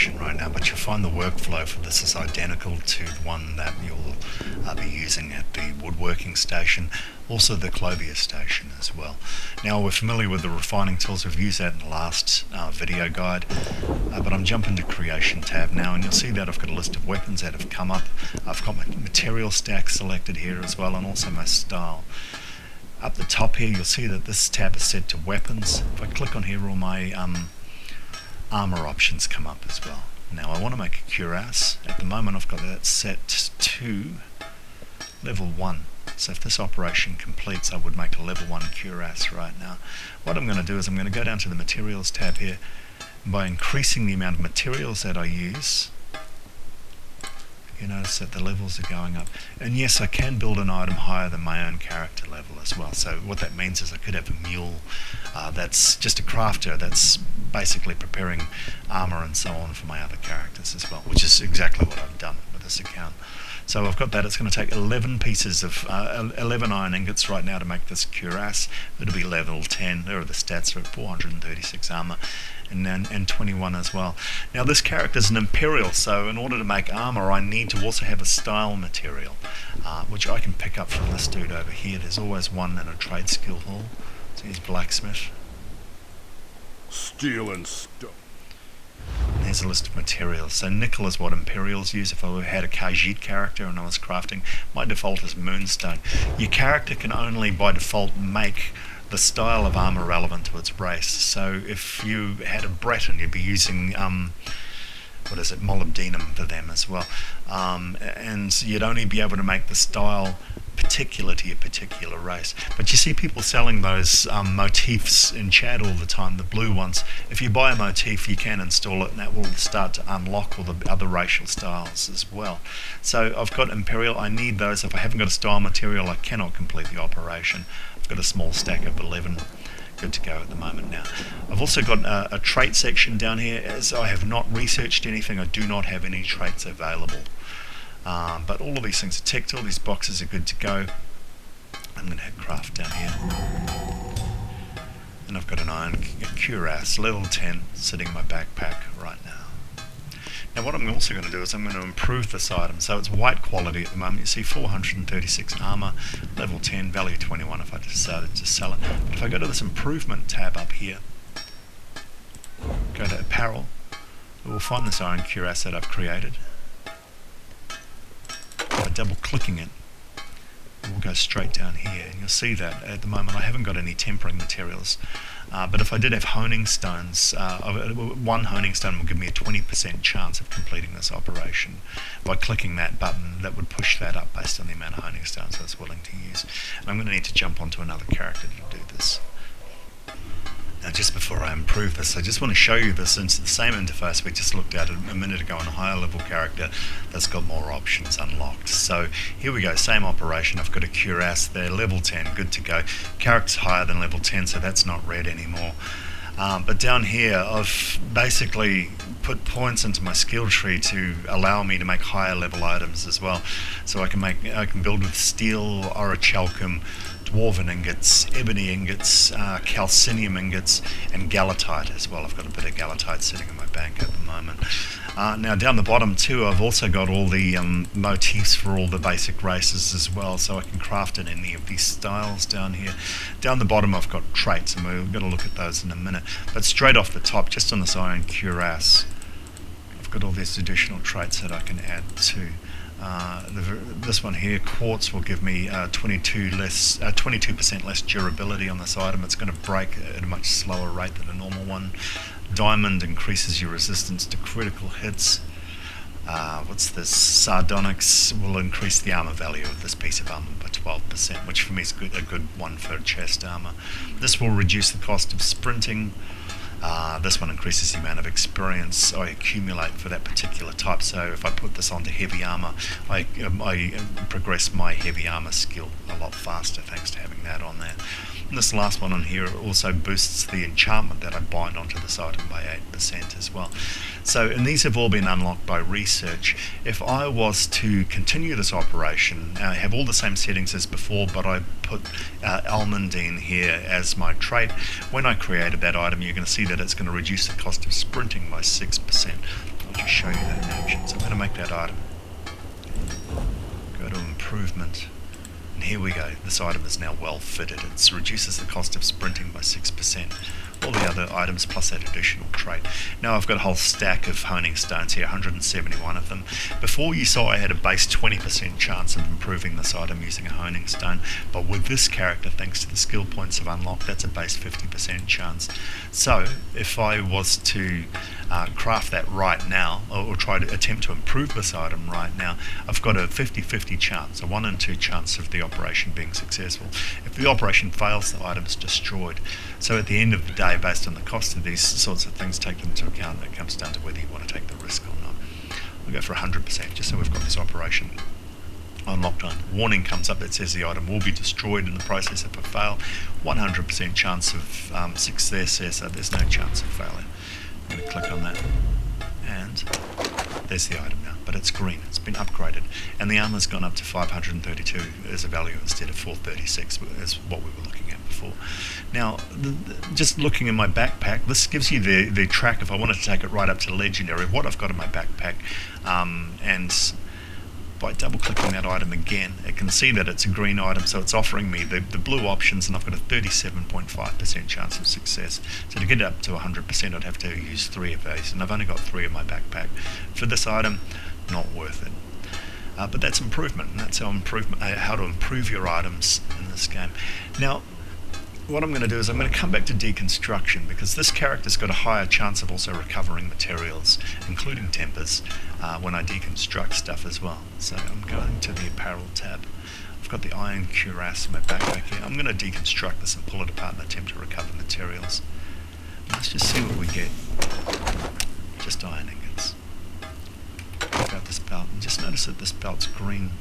operation right now, but you'll find the workflow for this is identical to the one that you'll be using at the woodworking station, also the clothier station as well. Now we're familiar with the refining tools, we've used that in the last video guide, but I'm jumping to creation tab now, and you'll see that I've got a list of weapons that have come up. I've got my material stack selected here as well, and also my style. Up the top here you'll see that this tab is set to weapons. If I click on here, all my armor options come up as well. Now I want to make a cuirass. At the moment I've got that set to level 1. So if this operation completes, I would make a level 1 cuirass right now. What I'm going to do is I'm going to go down to the materials tab here. By increasing the amount of materials that I use, you notice that the levels are going up. And yes, I can build an item higher than my own character level as well. So what that means is I could have a mule that's just a crafter that's basically preparing armor and so on for my other characters as well, which is exactly what I've done with this account. So I've got that. It's going to take 11 pieces of 11 iron ingots right now to make this cuirass. It'll be level 10. There are the stats for 436 armor and 21 as well. Now this character is an Imperial, so in order to make armor I need to also have a style material, which I can pick up from this dude over here. There's always one in a trade skill hall. So here's blacksmith. Steel and stone. There's a list of materials. So nickel is what Imperials use. If I had a Khajiit character and I was crafting, my default is moonstone. Your character can only by default make the style of armor relevant to its race. So if you had a Breton, you'd be using molybdenum for them as well, and you'd only be able to make the style particular to your particular race. But you see people selling those motifs in chat all the time, the blue ones. If you buy a motif, you can install it and that will start to unlock all the other racial styles as well. So I've got Imperial, I need those. If I haven't got a style material, I cannot complete the operation. I've got a small stack of 11. Good to go at the moment now. I've also got a trait section down here. As I have not researched anything, I do not have any traits available. But all of these things are ticked, all these boxes are good to go. I'm going to hit craft down here. And I've got an iron cuirass, level 10, sitting in my backpack right now. Now what I'm also going to do is I'm going to improve this item. So it's white quality at the moment. You see 436 armor, level 10, value 21 if I decided to sell it. But if I go to this improvement tab up here, go to apparel, we'll find this iron cuirass that I've created. By double clicking it, we'll go straight down here, and you'll see that at the moment I haven't got any tempering materials, but if I did have honing stones, one honing stone will give me a 20% chance of completing this operation. By clicking that button, that would push that up based on the amount of honing stones I was willing to use. And I'm going to need to jump onto another character to do this. Now just before I improve this, I just want to show you this into the same interface we just looked at a minute ago on a higher level character that's got more options unlocked. So here we go, same operation. I've got a cuirass there, level 10, good to go. Character's higher than level 10, so that's not red anymore. But down here I've basically put points into my skill tree to allow me to make higher level items as well. So I can build with steel, orichalcum, dwarven ingots, ebony ingots, calcinium ingots, and galatite as well. I've got a bit of galatite sitting in my bank at the moment. Now down the bottom too, I've also got all the motifs for all the basic races as well, so I can craft in any of these styles down here. Down the bottom I've got traits, and we're going to look at those in a minute. But straight off the top, just on this iron cuirass, I've got all these additional traits that I can add to. This one here, quartz, will give me 22% less durability on this item. It's going to break at a much slower rate than a normal one. Diamond increases your resistance to critical hits. What's this? Sardonyx will increase the armor value of this piece of armor by 12%, which for me is a good one for chest armor. This will reduce the cost of sprinting. This one increases the amount of experience I accumulate for that particular type, so if I put this onto heavy armor, I progress my heavy armor skill a lot faster thanks to having that on there. And this last one on here also boosts the enchantment that I bind onto this item by 8% as well. So, and these have all been unlocked by research. If I was to continue this operation, have all the same settings as before, but I put almandine here as my trait, when I created that item, you're going to see that it's going to reduce the cost of sprinting by 6%. I'll just show you that in action. So I'm going to make that item. Go to improvement. And here we go. This item is now well fitted. It reduces the cost of sprinting by 6%. All the other items plus that additional trait. Now I've got a whole stack of honing stones here, 171 of them. Before you saw I had a base 20% chance of improving this item using a honing stone, but with this character, thanks to the skill points I've unlocked, that's a base 50% chance. So if I was to craft that right now, or try to attempt to improve this item right now, I've got a 50-50 chance, a 1 in 2 chance of the operation being successful. If the operation fails, the item's destroyed. So at the end of the day, based on the cost of these sorts of things, take them into account. It comes down to whether you want to take the risk or not. We'll go for 100%, just so we've got this operation unlocked on. Warning comes up that says the item will be destroyed in the process if I fail. 100% chance of success there, so there's no chance of failure. I'm going to click on that, and there's the item now, but it's green, it's been upgraded, and the armor's gone up to 532 as a value instead of 436 as what we were looking at before. Now, just looking in my backpack, this gives you the track if I wanted to take it right up to legendary, what I've got in my backpack, and by double clicking that item again, it can see that it's a green item, so it's offering me the blue options, and I've got a 37.5% chance of success. So to get it up to 100%, I'd have to use 3 of these, and I've only got 3 in my backpack. For this item, not worth it. But that's improvement, and that's how to improve your items in this game. Now, what I'm going to do is I'm going to come back to deconstruction, because this character's got a higher chance of also recovering materials, including tempers, when I deconstruct stuff as well. So I'm going to the apparel tab. I've got the iron cuirass in my backpack here. I'm going to deconstruct this and pull it apart and attempt to recover materials. Let's just see what we get. Just iron ingots. Pick out this belt, and just notice that this belt's green.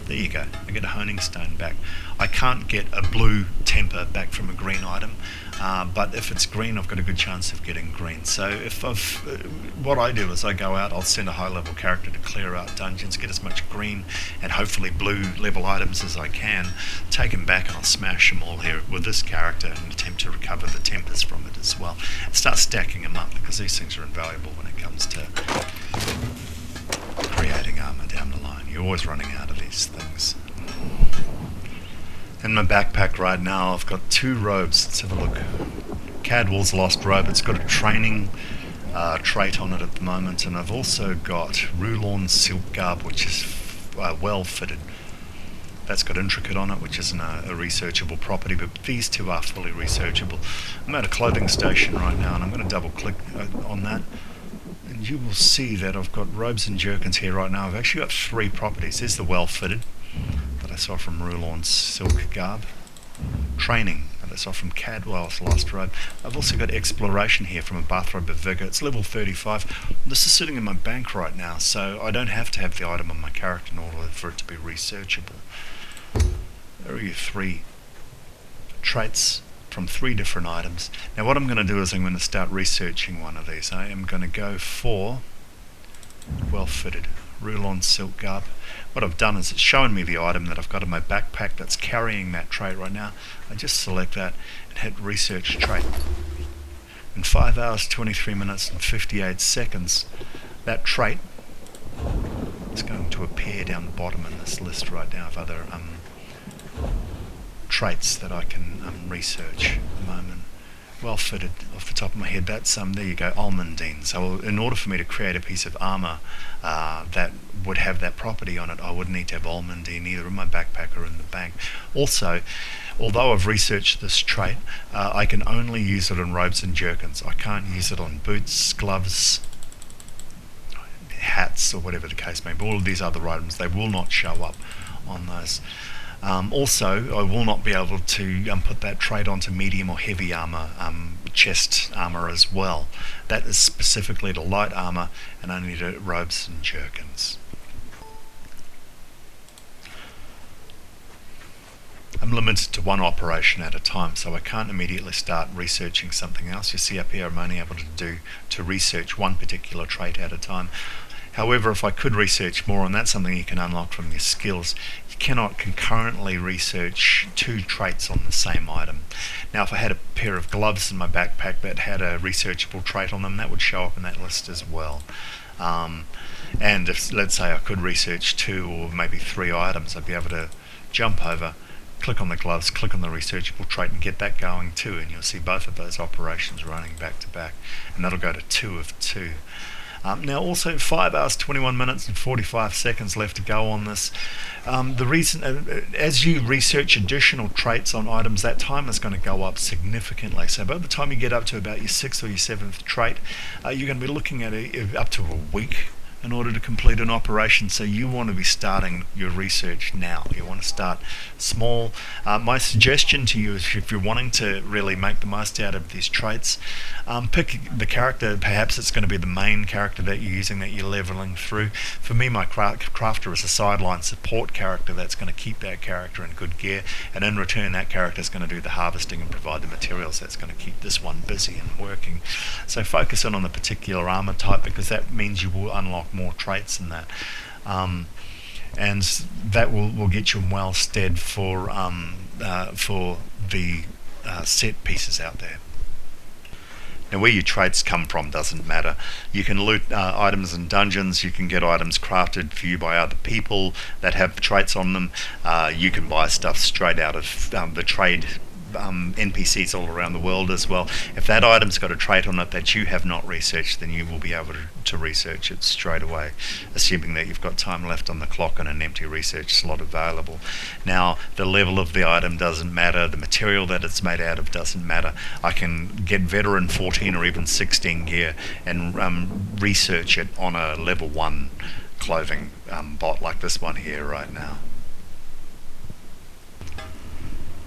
There you go, I get a honing stone back. I can't get a blue temper back from a green item, but if it's green, I've got a good chance of getting green. So if what I do is I go out, I'll send a high level character to clear out dungeons, get as much green and hopefully blue level items as I can, take them back, and I'll smash them all here with this character and attempt to recover the tempers from it as well. Start stacking them up, because these things are invaluable when it comes to creating armor down the line. You're always running out of these things. In my backpack right now, I've got 2 robes. Let's have a look. Cadwell's Lost Robe. It's got a training trait on it at the moment, and I've also got Rulorn's Silk Garb, which is well fitted. That's got intricate on it, which isn't a researchable property, but these 2 are fully researchable. I'm at a clothing station right now, and I'm going to double click on that. And you will see that I've got robes and jerkins here right now. I've actually got 3 properties. There's the well-fitted that I saw from Rulorn's Silk Garb. Training that I saw from Cadwell's Lost Robe. I've also got exploration here from a bathrobe of vigor. It's level 35. This is sitting in my bank right now, so I don't have to have the item on my character in order for it to be researchable. There are your 3 traits from 3 different items. Now what I'm going to do is I'm going to start researching one of these. I am going to go for well-fitted Rulorn's Silk Garb. What I've done is it's showing me the item that I've got in my backpack that's carrying that trait right now. I just select that and hit research trait. In 5 hours, 23 minutes and 58 seconds, that trait is going to appear down the bottom in this list right now of other traits that I can research at the moment. Well fitted off the top of my head, that's there you go, almandine. So in order for me to create a piece of armor that would have that property on it, I would need to have almandine either in my backpack or in the bank. Also, although I've researched this trait, I can only use it on robes and jerkins. I can't use it on boots, gloves, hats, or whatever the case may be. All of these other items, they will not show up on those. Also, I will not be able to put that trait onto medium or heavy armor, chest armor as well. That is specifically to light armor and only to robes and jerkins. I'm limited to 1 operation at a time, so I can't immediately start researching something else. You see up here, I'm only able to research 1 particular trait at a time. However, if I could research more, and that's something you can unlock from your skills, you cannot concurrently research 2 traits on the same item. Now, if I had a pair of gloves in my backpack that had a researchable trait on them, that would show up in that list as well. And if, let's say, I could research 2 or maybe 3 items, I'd be able to jump over, click on the gloves, click on the researchable trait and get that going too, and you'll see both of those operations running back to back, and that'll go to 2 of 2. Now also 5 hours 21 minutes and 45 seconds left to go on this. The reason, as you research additional traits on items, that time is going to go up significantly. So by the time you get up to about your 6th or your 7th trait, you're going to be looking at up to a week in order to complete an operation. So you want to be starting your research now. You want to start small. My suggestion to you is, if you're wanting to really make the most out of these traits, pick the character. Perhaps it's going to be the main character that you're using, that you're leveling through. For me, my crafter is a sideline support character that's going to keep that character in good gear, and in return that character is going to do the harvesting and provide the materials that's going to keep this one busy and working. So focus in on the particular armor type, because that means you will unlock more traits in that, and that will get you in well stead for the set pieces out there. Now, where your traits come from doesn't matter. You can loot items in dungeons, you can get items crafted for you by other people that have traits on them, you can buy stuff straight out of the trade NPCs all around the world as well. If that item's got a trait on it that you have not researched, then you will be able to research it straight away, assuming that you've got time left on the clock and an empty research slot available. Now, the level of the item doesn't matter, the material that it's made out of doesn't matter. I can get veteran 14 or even 16 gear and research it on a level 1 clothing bot like this one here right now.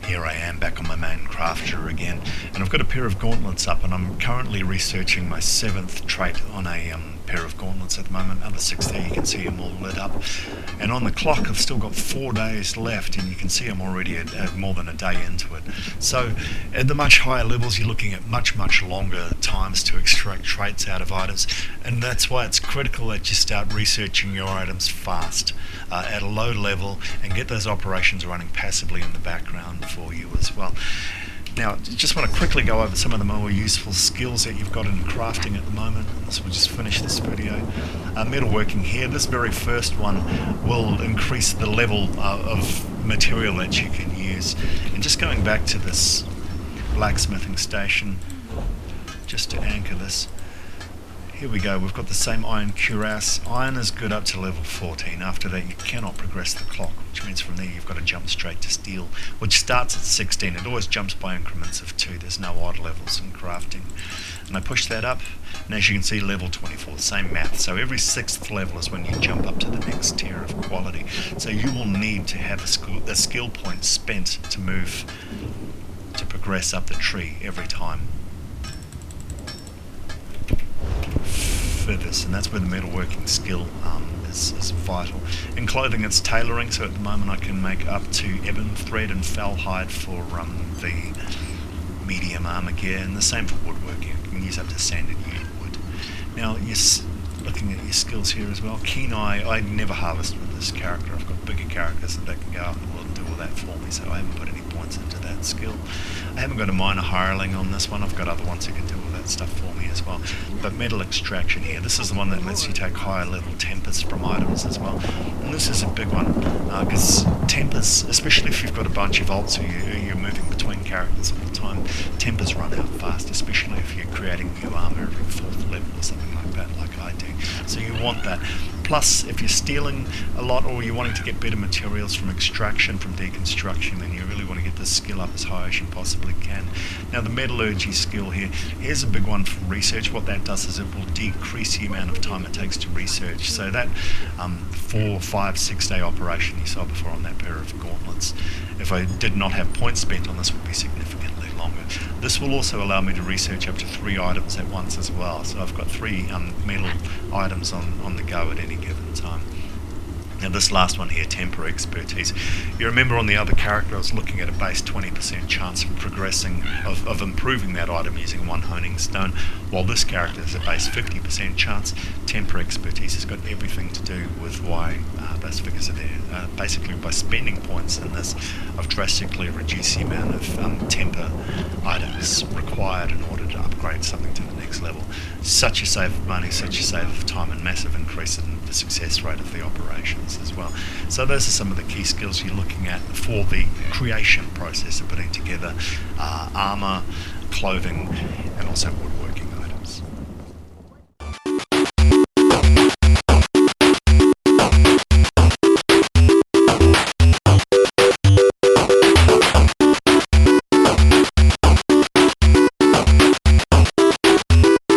Here I am back on my main crafter again, and I've got a pair of gauntlets up, and I'm currently researching my 7th trait on a pair of gauntlets at the moment. Other 6 there, you can see them all lit up, and on the clock I've still got 4 days left, and you can see I'm already at more than a day into it. So at the much higher levels you're looking at much longer times to extract traits out of items, and that's why it's critical that you start researching your items fast at a low level and get those operations running passively in the background for you as well. Now, just want to quickly go over some of the more useful skills that you've got in crafting at the moment. So we'll just finish this video. Metalworking here, this very first one will increase the level of material that you can use. And just going back to this blacksmithing station, just to anchor this. Here we go, we've got the same iron cuirass. Iron is good up to level 14. After that you cannot progress the clock, which means from there you've got to jump straight to steel, which starts at 16. It always jumps by increments of 2. There's no odd levels in crafting. And I push that up, and as you can see, level 24, same math. So every 6th level is when you jump up to the next tier of quality. So you will need to have a skill point spent to move, to progress up the tree every time. For this, and that's where the metalworking skill is vital. In clothing it's tailoring, so at the moment I can make up to ebon thread and fell hide for the medium armor gear, and the same for woodworking. You can use up to sanded yew wood. Now you're looking at your skills here as well. Keen eye, I never harvest with this character. I've got bigger characters that can go out in the world and do all that for me, so I haven't put any points into that skill. I haven't got a minor hireling on this one. I've got other ones who can do all that stuff for me as well. But metal extraction here, this is the one that lets you take higher level tempers from items as well. And this is a big one, because tempers, especially if you've got a bunch of alts or you're moving between characters all the time, tempers run out fast, especially if you're creating new armor every 4th level or something like that, like I do. So you want that. Plus, if you're stealing a lot or you're wanting to get better materials from extraction, from deconstruction, then you really want to get this skill up as high as you possibly can. Now the metallurgy skill here, here's a big one for research. What that does is it will decrease the amount of time it takes to research. So that 4, 5, 6 day operation you saw before on that pair of gauntlets, if I did not have points spent on this, would be significantly longer. This will also allow me to research up to 3 items at once as well. So I've got 3 metal items on the go at any given time. Now this last one here, temper expertise. You remember on the other character I was looking at a base 20% chance of progressing, of improving that item using one honing stone, while this character has a base 50% chance. Temper expertise has got everything to do with why those figures are there. Basically by spending points in this, I've drastically reduced the amount of temper items required in order to upgrade something to the next level. Such a save of money, such a save of time, and massive increase in the success rate of the operations as well. So those are some of the key skills you're looking at for the creation process of putting together armour, clothing, and also woodworking.